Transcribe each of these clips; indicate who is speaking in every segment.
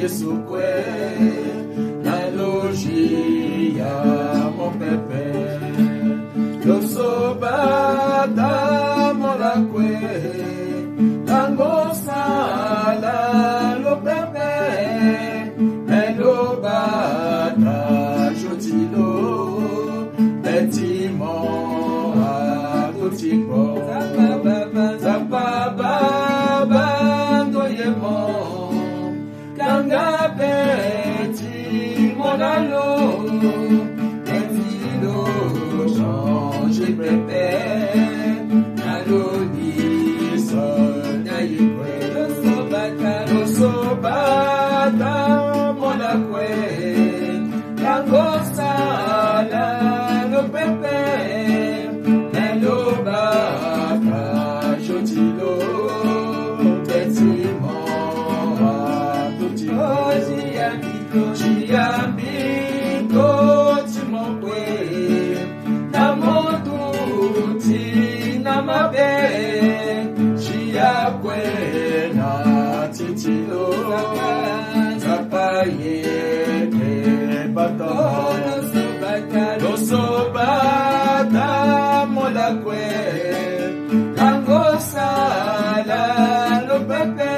Speaker 1: Yesu kwe nalogia mon pepe losobata mola kwe tango sala lo pepe melobata jotilo betimo atotiko zapaba bandoyemo Kanga beti monalo Etilo change pepe Naloni sonda yikwe Lo sobata monakwe Kango sala no pepe Nelo baka jotilo Betimo Chiambito timokwe Namodu tinamabe Chiakwe na titilo Zapaye ke bato Lo sobata molakwe Kango sala lo pepe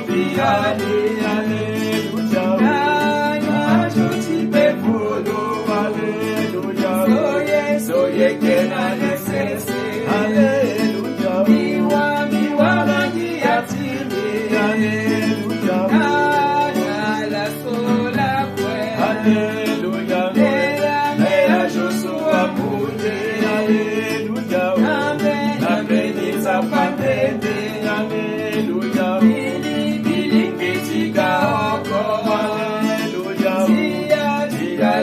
Speaker 1: Biani, Alleluia. Nana Joti Befulo, Alleluia. Soye Kena Nesese, Alleluia. Miwa Mangi Atimi, Alleluia. Nana La Sola Kwe, Alleluia. Mea Joshua Mune, Alleluia. Nambe Nisa Patete, Alleluia.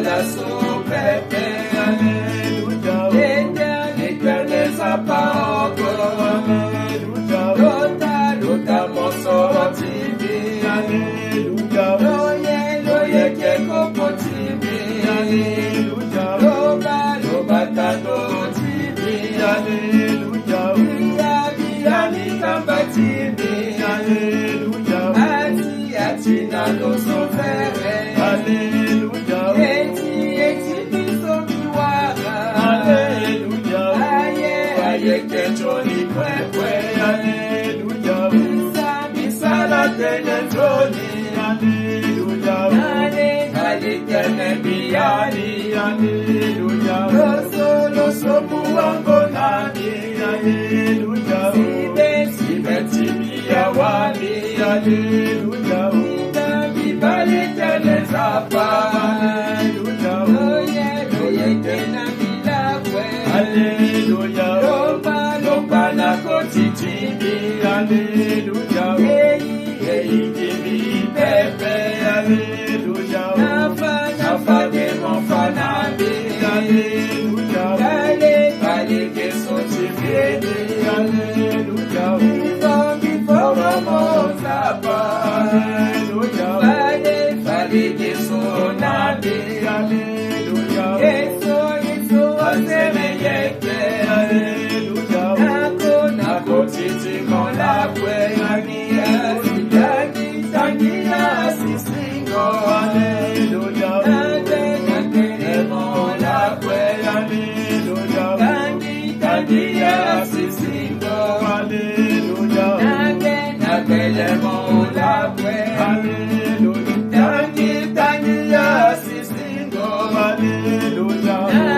Speaker 1: La sopepe, Alleluia. L'éternel sa pas encore, Alleluia. Lota mon sorti, Alleluia. Loye keko potimi, Alleluia. Loba tano tibi, Alleluia. Biani kambatimi, Alleluia. Ati na no sofere, Alleluia. Joni kwekwe, Alleluia. Misala tene joni, Alleluia. Nale tene biani, Alleluia. Loso muango nani, Alleluia. Sibe tibia wani, Alleluia. Bibale tene zapa, Alleluia. Loye tena milakwe, Alleluia. Bana kotitibi, Alleluia. Hey, gibi pepe, Alleluia. Nafa de mon fanabi, Alleluia. Kale ke sotifini, Alleluia. Before mon zapa, Alleluia. Fale ke sonabi, Alleluia. Yeso asemeyeke, Alleluia. Titi con la buena tangia sisingo, Alleluia. Tenemos la buena, Alleluia. Tangia sisingo, Alleluia. Tenemos la buena, Alleluia. Tangia sisingo, Alleluia. Tenemos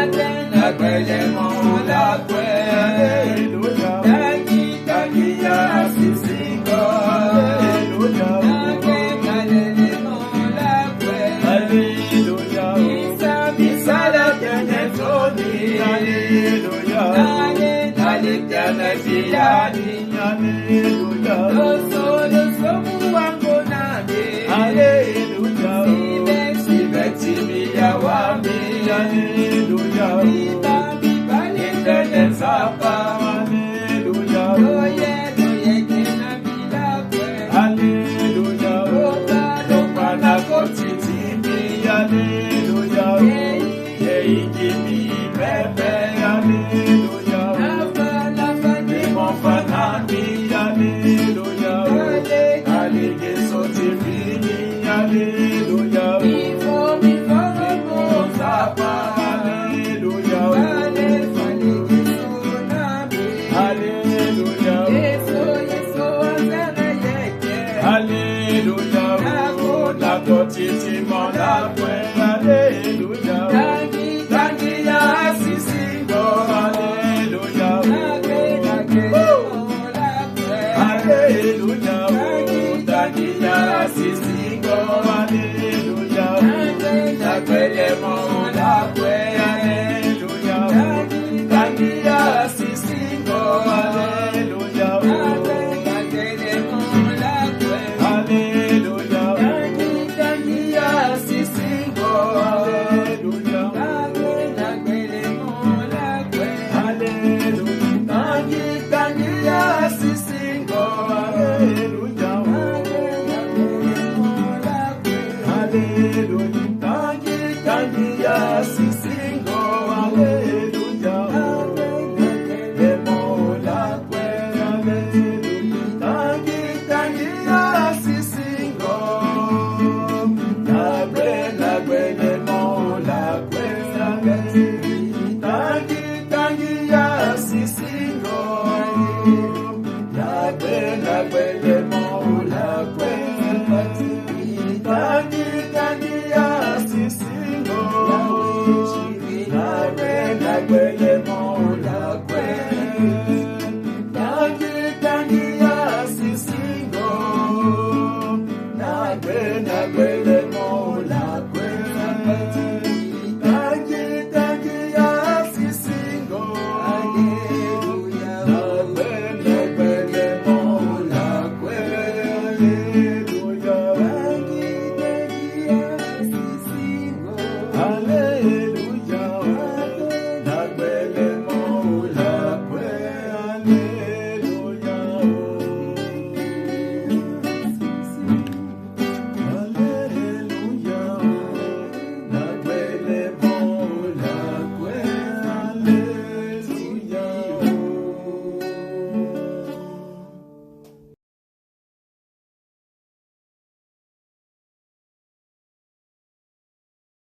Speaker 1: la buena, Alleluia. Hallelujah.